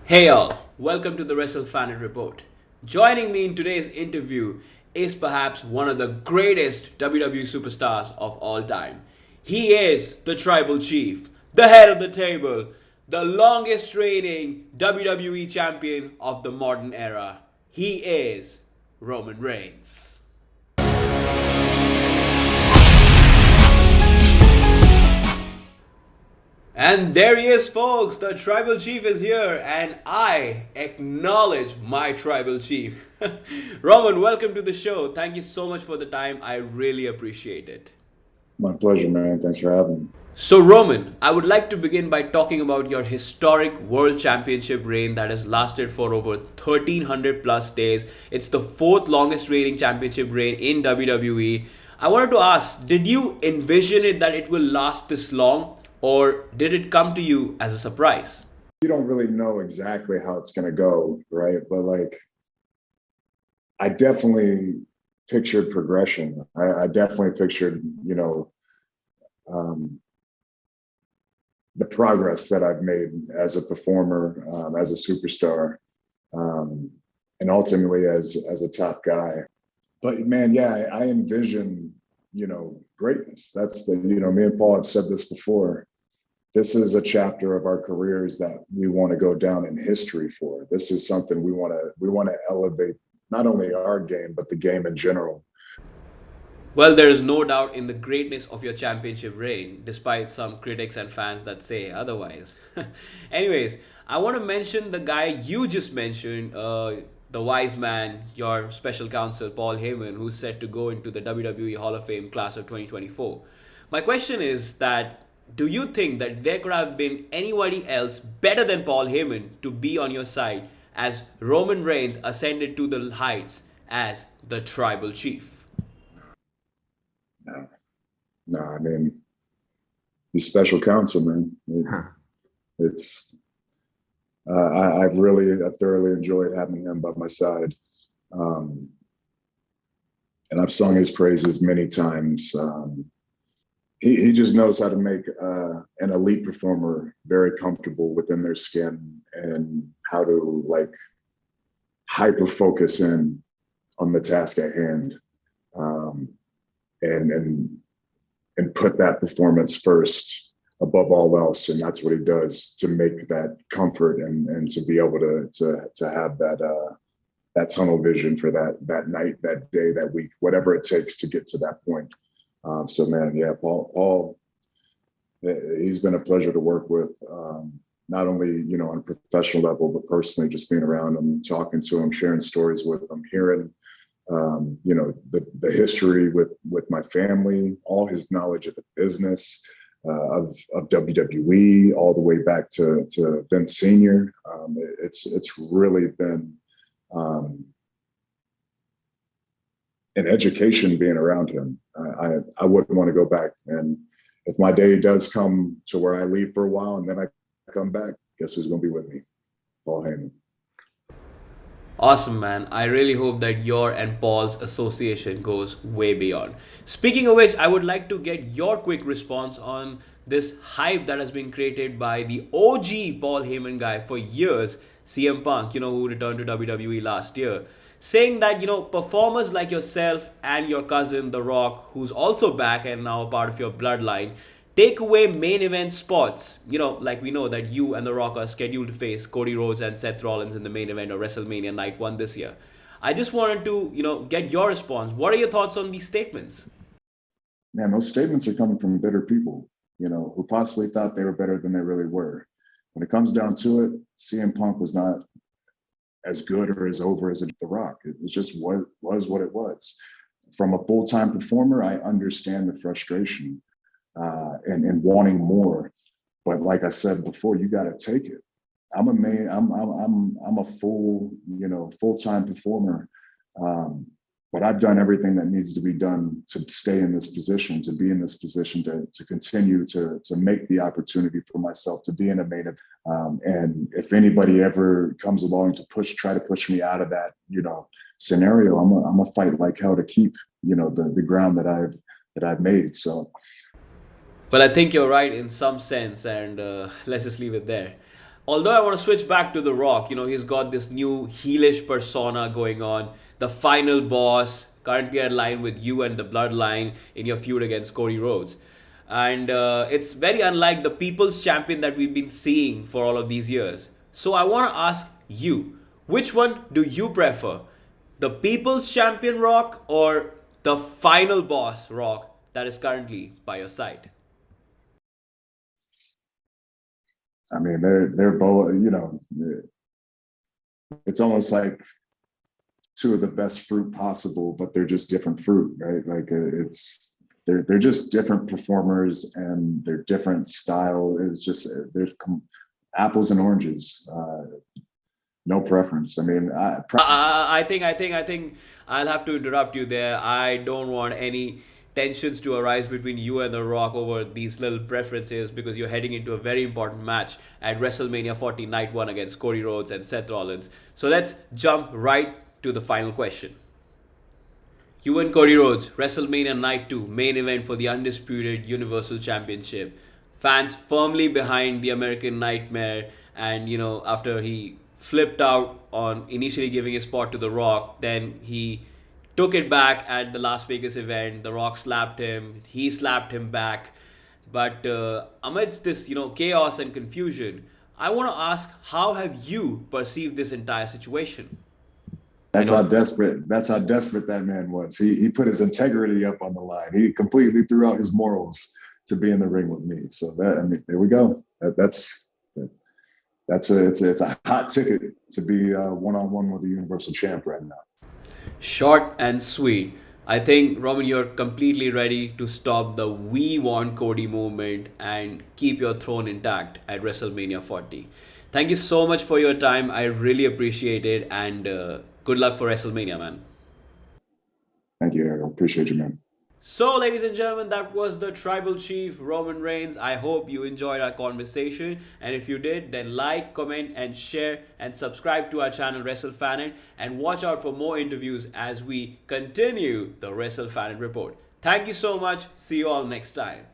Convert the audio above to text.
Hey all, welcome to the Wrestle Fan Report. Joining me in today's interview is perhaps one of the greatest WWE superstars of all time. He is the Tribal Chief, the head of the table, the longest reigning WWE champion of the modern era. He is Roman Reigns. And there he is, folks. The tribal chief is here, and I acknowledge my tribal chief. Roman, welcome to the show. Thank you so much for the time. I really appreciate it. My pleasure, man. Thanks for having me. So, Roman, I would like to begin by talking about your historic World Championship reign that has lasted for over 1300 plus days. It's the fourth longest reigning championship reign in WWE. I wanted to ask, did you envision it that it will last this long, or did it come to you as a surprise? You don't really know exactly how it's going to go, right? But I definitely pictured progression. I definitely pictured, um, the progress that I've made as a performer, as a superstar, um, and ultimately as a top guy. But man, yeah, I envision, greatness. That's me and Paul have said this before. This is a chapter of our careers that we want to go down in history for. This is something we want to elevate not only our game but the game in general. Well, there is no doubt in the greatness of your championship reign, despite some critics and fans that say otherwise. Anyways, I want to mention the guy you just mentioned, the wise man, your special counsel, Paul Heyman, who's set to go into the WWE Hall of Fame class of 2024. My question is that do you think that there could have been anybody else better than Paul Heyman to be on your side as Roman Reigns ascended to the heights as the tribal chief? No, no, I mean, he's special counsel, man. It's I've thoroughly enjoyed having him by my side, um, and I've sung his praises many times. He just knows how to make an elite performer very comfortable within their skin and how to hyper focus in on the task at hand, um, and put that performance first above all else. And that's what he does to make that comfort and to be able to have that tunnel vision for that night, that day, that week, whatever it takes to get to that point. So man, yeah, Paul, he's been a pleasure to work with. Not only on a professional level, but personally, just being around him, talking to him, sharing stories with him, hearing the history with my family, all his knowledge of the business, of WWE, all the way back to Vince Senior. It's really been um, an education being around him. I wouldn't want to go back. And if my day does come to where I leave for a while and then I come back, guess who's going to be with me? Paul Heyman. Awesome, man. I really hope that your and Paul's association goes way beyond. Speaking of which, I would like to get your quick response on this hype that has been created by the OG Paul Heyman guy for years, CM Punk, who returned to WWE last year, saying that, performers like yourself and your cousin, The Rock, who's also back and now a part of your bloodline, take away main event spots. Like we know that you and The Rock are scheduled to face Cody Rhodes and Seth Rollins in the main event of WrestleMania Night 1 this year. I just wanted to, get your response. What are your thoughts on these statements? Man, those statements are coming from bitter people, who possibly thought they were better than they really were. When it comes down to it, CM Punk was not as good or as over as The Rock. It just was what it was. From a full-time performer, I understand the frustration and wanting more. But like I said before, you got to take it. I'm a full-time performer. But I've done everything that needs to be done to stay in this position, to be in this position, to continue to make the opportunity for myself to be in a main event. And if anybody ever comes along to try to push me out of that, scenario, I'm a fight like hell to keep, the ground that I've made. So Well, I think you're right in some sense, and let's just leave it there. Although I want to switch back to The Rock, he's got this new heelish persona going on. The final boss, currently at line with you and the Bloodline in your feud against Cody Rhodes. And it's very unlike the People's Champion that we've been seeing for all of these years. So I want to ask you, which one do you prefer? The People's Champion Rock or the final boss Rock that is currently by your side? I mean, they're both, it's almost like two of the best fruit possible, but they're just different fruit, right? Like they're just different performers and they're different style. It's just apples and oranges. No preference. I mean, I think I'll have to interrupt you there. I don't want any tensions to arise between you and The Rock over these little preferences because you're heading into a very important match at WrestleMania 40 Night 1 against Cody Rhodes and Seth Rollins. So let's jump right to the final question. You and Cody Rhodes, WrestleMania Night 2, main event for the Undisputed Universal Championship. Fans firmly behind the American Nightmare, and after he flipped out on initially giving his spot to The Rock, then he took it back at the Las Vegas event. The Rock slapped him, he slapped him back. But amidst this, chaos and confusion, I want to ask, how have you perceived this entire situation? That's how desperate that man was. He put his integrity up on the line. He completely threw out his morals to be in the ring with me. So there we go. It's a hot ticket to be one-on-one with the Universal Champ right now. Short and sweet. I think, Roman, you're completely ready to stop the "We Want Cody" movement and keep your throne intact at WrestleMania 40. Thank you so much for your time. I really appreciate it, and good luck for WrestleMania, man. Thank you, Eric. I appreciate you, man. So, ladies and gentlemen, that was the Tribal Chief, RomanReigns. I hope you enjoyed our conversation. And if you did, then like, comment, and share, and subscribe to our channel, WrestleFanin. And watch out for more interviews as we continue the WrestleFanin Report. Thank you so much. See you all next time.